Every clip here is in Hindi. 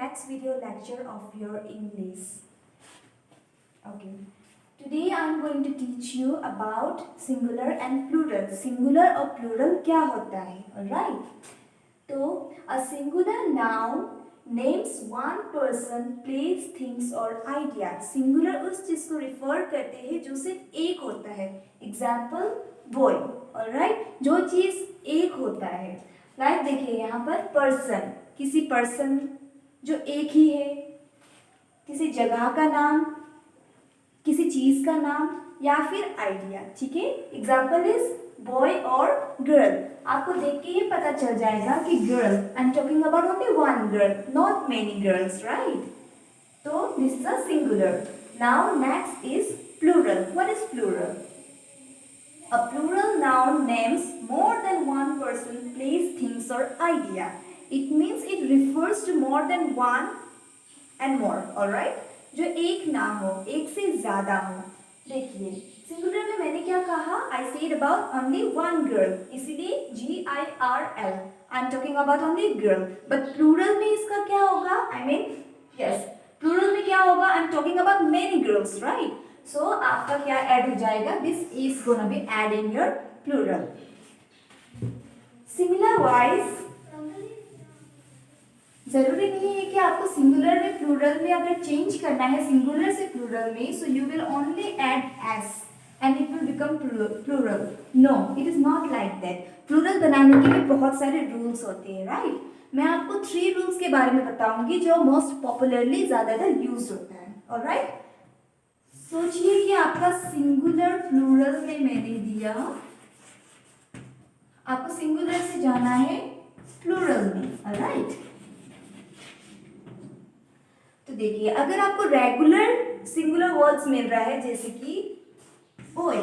next video lecture of your English. Okay. Today I am going to teach you about singular and plural. Singular और plural क्या होता है? Alright. तो a singular noun names one person, place, things or idea. Singular उस चीज को refer करते हैं जो सिर्फ एक होता है. Example boy. Alright. जो चीज एक होता है. Like देखिए यहाँ पर person. किसी person जो एक ही है. किसी जगह का नाम, किसी चीज का नाम या फिर आइडिया. ठीक है. एग्जाम्पल इज बॉय और गर्ल. आपको देख के ही पता चल जाएगा कि girl, I am talking about only one girl, not many girls, right. तो this is a singular. Now next is plural. What is plural? A plural noun names more than one person, place, things or idea. It means it refers to more than one and more. Alright? जो एक ना हो, एक से ज्यादा हो. देखिए सिंगुलर में मैंने क्या कहा? I said about only one girl. इसीलिए GIRL. I'm talking about only girl. But plural में इसका क्या होगा? I mean yes. Plural में क्या होगा? I'm talking about many girls, right? So आपका क्या ऐड हो जाएगा? This is gonna be add in your plural. Similar wise, जरूरी नहीं है कि आपको सिंगुलर में प्लूरल में अगर चेंज करना है सिंगुलर से प्लूरल में, so you will only add s and it will become plural. No, it is not like that. Plural बनाने के लिए बहुत सारे रूल्स होते हैं, राइट. मैं आपको 3 रूल्स के बारे में बताऊंगी जो मोस्ट पॉपुलरली ज्यादातर यूज होता है. ऑलराइट. सोचिए कि आपका सिंगुलर प्लूरल में मैंने दिया, आपको सिंगुलर से जाना है प्लूरल में. ऑलराइट. तो देखिए अगर आपको रेगुलर सिंगुलर वर्ड्स मिल रहा है जैसे कि बॉय,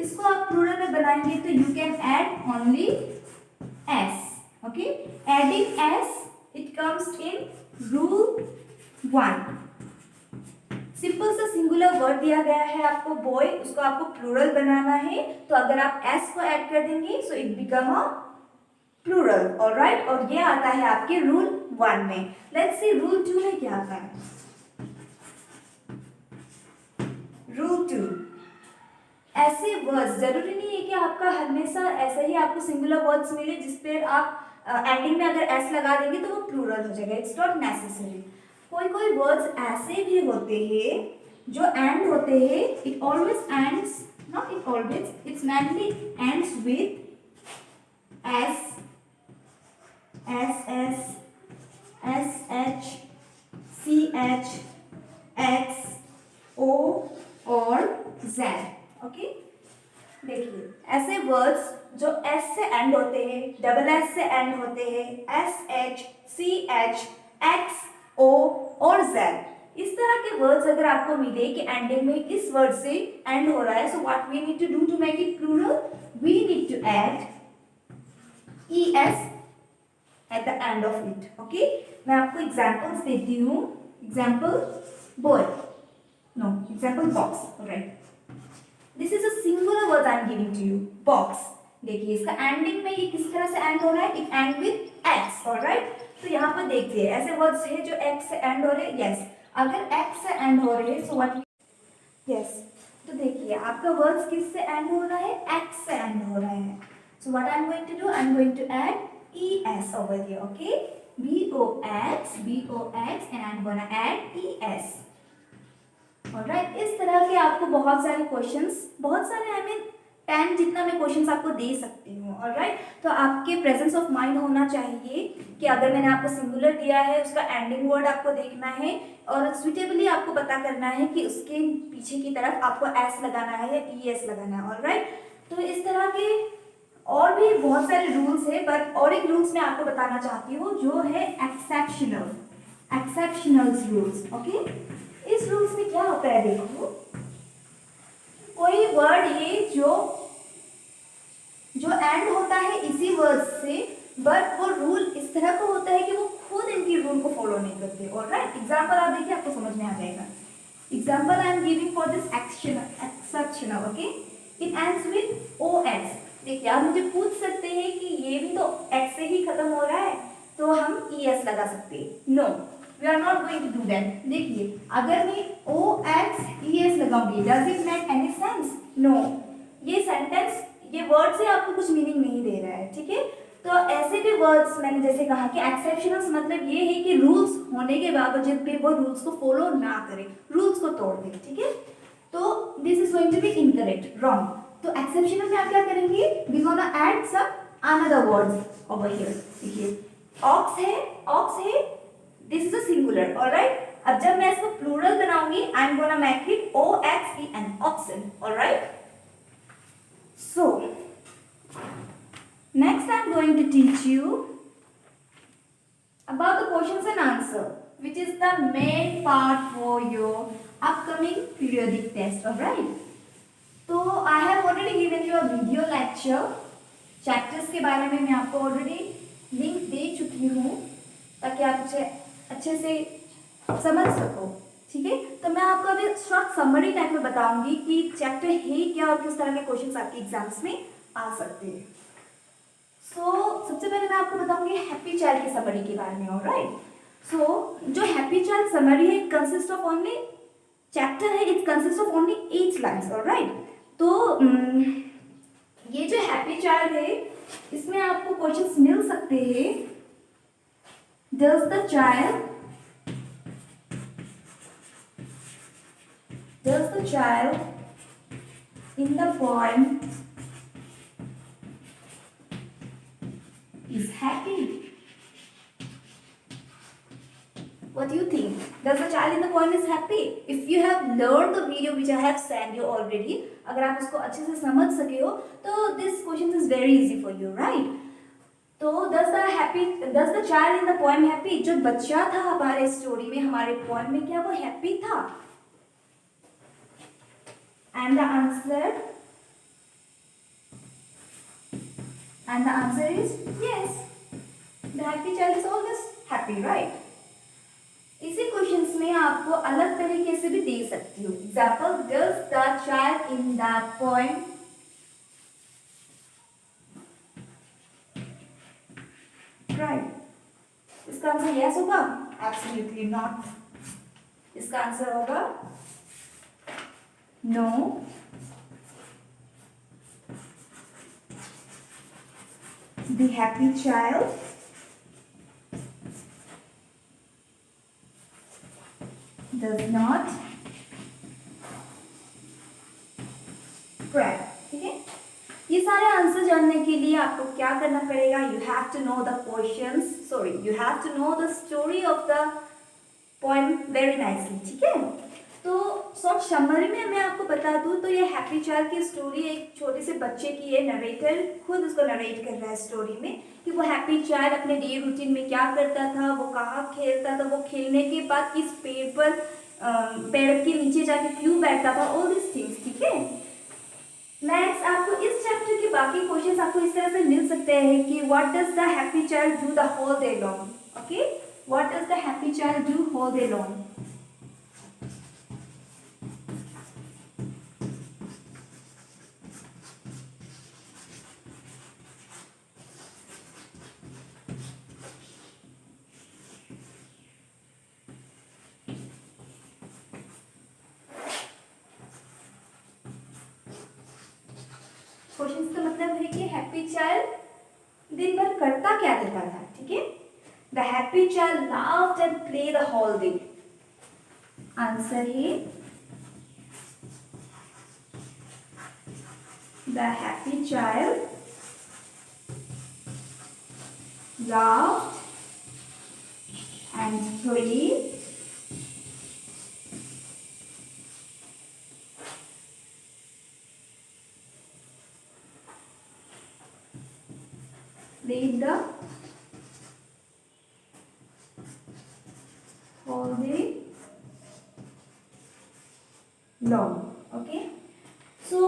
इसको आप प्लूरल में बनाएंगे तो you can add only S. Okay. Adding S it comes in rule 1. Simple सा सिंगुलर वर्ड दिया गया है आपको बॉय, उसको आपको प्लूरल बनाना है, तो अगर आप एस को ऐड कर देंगे so it become a plural. Alright. और ये आता है आपके रूल 1 में. लेट्स सी रूल 2 में क्या आता है. रूल 2, ऐसे वर्ड्स, जरूरी नहीं है कि आपका हमेशा ऐसे ही आपको सिंगुलर वर्ड्स मिले जिस पे आप एंडिंग में अगर एस लगा देंगे तो वो प्लूरल हो जाएगा. It's not necessary. कोई कोई वर्ड्स ऐसे भी होते हैं जो एंड होते हैं. It always ends, not it always, it's mainly ends with S, S S, S H, C H, X, O और जेड. ओके. देखिए ऐसे वर्ड्स जो एस से एंड होते हैं, डबल एस से एंड होते हैं, S H, C H, X, O और जेड, इस तरह के वर्ड्स अगर आपको मिले कि एंडिंग में इस वर्ड से एंड हो रहा है, so what we need to do to make it plural? We need to add es at the end of it. Okay. मैं आपको एग्जांपल्स देती हूँ. Example boy, no example box. Right. This is a singular word I am giving to you. Box. देखिए इसका एंडिंग में ये किस तरह से एंड हो रहा है? It and with x. Alright. तो यहाँ पर देखिए ऐसे वर्ड्स है जो एक्स से एंड हो रहे हैं. यस. अगर एक्स से एंड हो रहे हैं सो व्हाट? यस. तो देखिए आपका वर्ड्स किस से एंड हो रहा है? एक्स से एंड हो रहा है. So what I'm going to do? I'm going to add es over here, okay? box, and I'm gonna add es. Alright. इस तरह के आपको बहुत सारे क्वेश्चंस, बहुत सारे I mean 10 जितना मैं क्वेश्चंस आपको दे सकती हूँ. ऑलराइट. तो आपके प्रेजेंस ऑफ माइंड होना चाहिए कि अगर मैंने आपको सिंगुलर दिया है उसका एंडिंग वर्ड आपको देखना है और सुइटेबली आपको पता करना है कि उसके पीछे की तरफ आपको एस लगाना है या es लगाना है. ऑलराइट. तो इस तरह के और भी बहुत सारे रूल्स है, बट और एक रूल्स मैं आपको बताना चाहती हूँ जो है एक्सेप्शनल, एक्सेप्शनल्स रूल्स. ओके. इस रूल्स में क्या होता है? देखो कोई वर्ड है जो एंड होता है इसी वर्ड से, बट वो रूल इस तरह का होता है कि वो खुद इनकी रूल को फॉलो नहीं करते. ऑलराइट. एग्जांपल आप देखिए आपको समझ में आ जाएगा. Example I am giving for this exceptional. Okay. It ends with os. देखिए आप मुझे पूछ सकते हैं कि ये भी तो एक्स से ही खत्म हो रहा है, तो हम ES लगा सकते हैं। No, we are not going to do that. देखिए, अगर मैं OXES लगाऊंगी, does it make any sense? No, ये सेंटेंस, ये वर्ड से आपको कुछ मीनिंग नहीं दे रहा है, ठीक है। तो ऐसे भी वर्ड्स मैंने जैसे कहा कि एक्सेप्शनल्स मतलब ये है कि रूल्स होने के बावजूद भी वो रूल्स को फॉलो ना करें, रूल्स को तोड़ दें, ठीक है। तो this is going to be incorrect, wrong. तो एक्सेप्शनल में आप क्या करेंगे, we gonna add some another words over here. देखिए, ऑक्स है, this is a singular, alright. अब जब मैं इसको प्लूरल बनाऊंगी, I am gonna make it OXEN, oxen, alright. So, next I am going to teach you about the questions and answer, which is the main part for your upcoming periodic test, alright? तो I have already given you a video lecture, chapters के बारे में मैं आपको already link दे चुकी हूँ ताकि आप उसे अच्छे से समझ सको, ठीक है। तो मैं आपको अभी शॉर्ट समरी टाइप में बताऊंगी कि चैप्टर है क्या और किस तरह के क्वेश्चंस आपके एग्जाम्स में आ सकते हैं। सबसे पहले मैं आपको बताऊंगी हैप्पी चाइल्ड की समरी के बारे में, ऑलराइट। जो हैप्पी चाइल्ड समरी है, कंसिस्ट ऑफ ओनली चैप्टर है, it consist of only 8 lines, alright. तो ये जो हैप्पी चाइल्ड है, इसमें आपको क्वेश्चंस मिल सकते हैं। Does the child in the poem is happy? What do you think? Does the child in the poem is happy? If you have learned the video which I have sent you already, अगर आप उसको अच्छे से समझ सके हो, तो this question is very easy for you, right? तो does the child in the poem happy? जो बच्चा था हमारे स्टोरी में, हमारे पोएम में, क्या वो हैप्पी था? And the answer is yes. The happy child is always happy, right? इसी क्वेश्चंस में आपको अलग तरीके से भी दे सकती हूँ। Example, does the child in the poem cry? इसका आंसर yes होगा? Absolutely not. इसका आंसर होगा no. The happy child does not cry. ठीक है, ये सारे आंसर जानने के लिए आपको क्या करना पड़ेगा? You have to know the questions, sorry, you have to know the story of the poem very nicely, ठीक है। तो शॉर्ट समरी में मैं आपको बता दूं तो ये हैप्पी चाइल्ड की स्टोरी एक छोटे से बच्चे की है। नरेटर खुद उसको नरेट कर रहा है स्टोरी में कि वो हैप्पी चाइल्ड अपने डे रूटीन में क्या करता था, वो कहाँ खेलता था, वो खेलने के बाद किस पेड़ पर पेड़ के नीचे जाके क्यों बैठता था, ऑल दिस थिंग्स, ठीक है। नेक्स्ट आपको इस चैप्टर के बाकी क्वेश्चंस आपको इस तरह से मिल सकते हैं कि what does the happy child do the whole day long, okay, what does the happy child do whole day long. Question का मतलब है कि हैप्पी चाइल्ड दिन भर करता क्या रहता था, ठीक है। The happy child laughed and play the whole day. Answer है the happy child laughed and played the whole day long, okay. So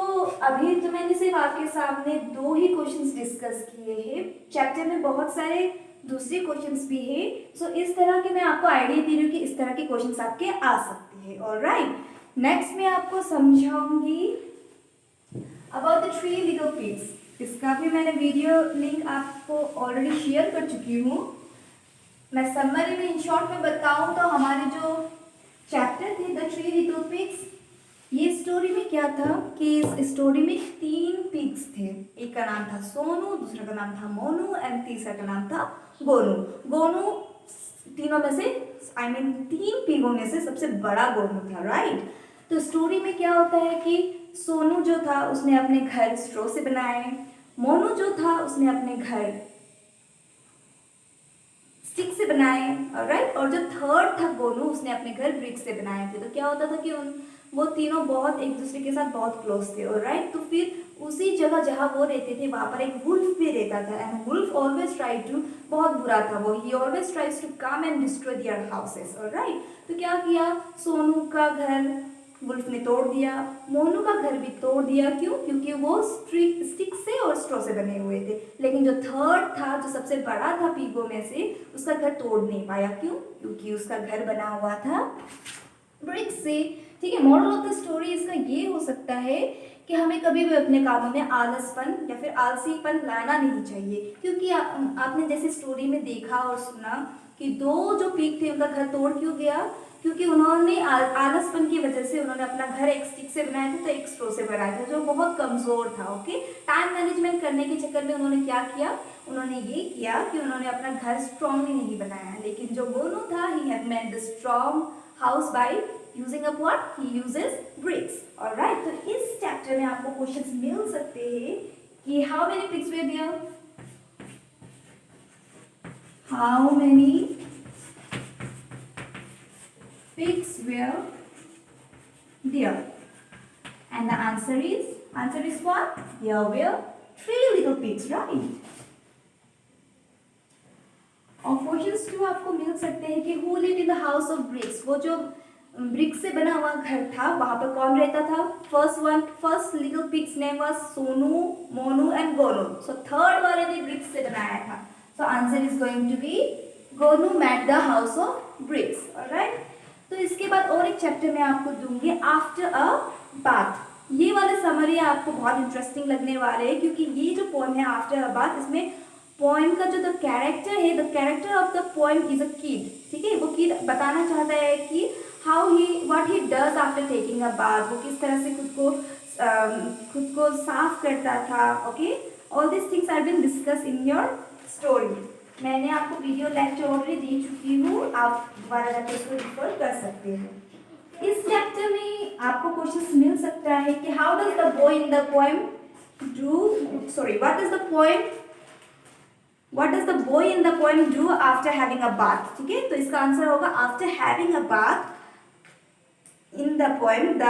अभी तो मैंने सिर्फ आपके सामने 2 ही क्वेश्चंस डिस्कस किए हैं। चैप्टर में बहुत सारे दूसरे क्वेश्चंस भी है। सो इस तरह के मैं आपको आइडिया दे रही हूँ कि इस तरह के क्वेश्चंस आपके आ सकते हैं, ऑलराइट। नेक्स्ट मैं आपको समझाऊंगी अबाउट द 3 लिटिल पिग्स। इसका भी मैंने वीडियो लिंक आपको ऑलरेडी शेयर कर चुकी हूँ। मैं समरी में इन शॉर्ट में बताऊं तो हमारे जो चैप्टर थे द थ्री लिटिल पिग्स, ये स्टोरी में क्या था कि इस स्टोरी में 3 पिग्स थे। एक का नाम था सोनू, दूसरा का नाम था मोनू एंड तीसरा का नाम था गोनू। गोनू तीनों में से तीन पिगों में से सबसे बड़ा गोनू था, राइट। तो स्टोरी में क्या होता है कि सोनू जो था उसने अपने घर स्ट्रॉ से बनाए, मोनू जो था उसने अपने घर स्टिक से बनाए, राइट। और जो थर्ड था गोनू, उसने अपने घर ब्रिक से बनाए थे। तो क्या होता था कि वो तीनों बहुत एक दूसरे के साथ बहुत क्लोज थे, राइट। तो फिर उसी जगह जहाँ वो रहते थे वहाँ पर एक वुल्फ भी रहता था and wolf always try to, बहुत बुरा था वो, he always tries to come and destroy their houses, right. तो क्या किया, सोनू का घर वुल्फ ने तोड़ दिया, मोनू का घर भी तोड़ दिया। क्यों? क्योंकि वो स्टिक से और स्ट्रॉ से बने हुए थे। लेकिन जो थर्ड था, जो सबसे बड़ा था पीगो में से, उसका घर तोड़ नहीं पाया। क्यों? क्योंकि उसका घर बना हुआ था ब्रिक से। ठीक है, मॉरल ऑफ द स्टोरी इसका ये हो सकता है कि हमें कभी भी अपने कामों में आलसपन या फिर आलसीपन लाना नहीं चाहिए। क्योंकि आपने जैसे स्टोरी में देखा और सुना कि 2 जो पीग थे उनका घर तोड़ क्यों गया, क्योंकि उन्होंने आलसपन की वजह से उन्होंने अपना घर एक स्टिक से बनाया था तो एक स्ट्रॉ से बनाया था, जो बहुत कमजोर था। ओके, टाइम मैनेजमेंट करने के चक्कर में उन्होंने क्या किया, उन्होंने ये किया कि उन्होंने अपना घर स्ट्रांगली नहीं बनाया। लेकिन जो गोनू था, he had made the strong house by using up what, he uses bricks, alright. तो इस चैप्टर में आपको क्वेश्चंस मिल सकते हैं कि how many pigs were there, how many pigs were there, and the answer is what? There were 3 little pigs, right? और क्वेश्चंस 2 आपको मिल सकते हैं कि who lived in the house of bricks, वो जो ब्रिक से बना हुआ घर था वहां पर कौन रहता था। First little pigs name was Sonu, Monu and Gonu. So third वाले ने ब्रिक्स से बनाया था। So answer is going to be Gonu made the house of bricks, alright. तो इसके बाद और एक चैप्टर मैं आपको दूंगी आफ्टर अ बाथ। ये वाले समरी आपको बहुत इंटरेस्टिंग लगने वाले हैं, क्योंकि ये जो पोएम है आफ्टर अ बाथ, इसमें पोएम का जो द कैरेक्टर है, the character of the poem is a kid. ठीक है, वो किड बताना चाहता है कि what he does after taking a bath, वो किस तरह से खुद को साफ करता था। Okay, all this things are been discussed in your story. मैंने आपको वीडियो लेक्चर ऑलरेडी दे चुकी हूँ, आप दोबारा जाकर इसको रिफर कर सकते हैं। इस चैप्टर में आपको क्वेश्चंस मिल सकता है कि how does the boy in the poem what does the boy in the poem do after having a bath. ठीक है, तो इसका आंसर होगा after having a bath in the poem the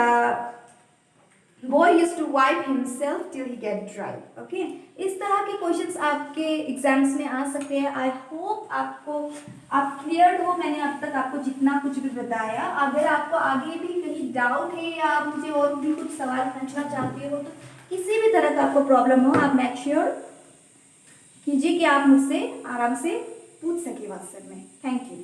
boy used to wipe himself till he get dry. Okay, इस तरह के क्वेश्चंस आपके एग्जाम्स में आ सकते हैं। आई होप आप क्लियर हो, मैंने अब तक आपको जितना कुछ भी बताया। अगर आपको आगे भी कहीं डाउट है या आप मुझे और भी कुछ सवाल पूछना चाहते हो, तो किसी भी तरह का आपको प्रॉब्लम हो, आप मेक श्योर कीजिए कि आप मुझसे आराम से पूछ सके व्हाट्सएप में। Thank you.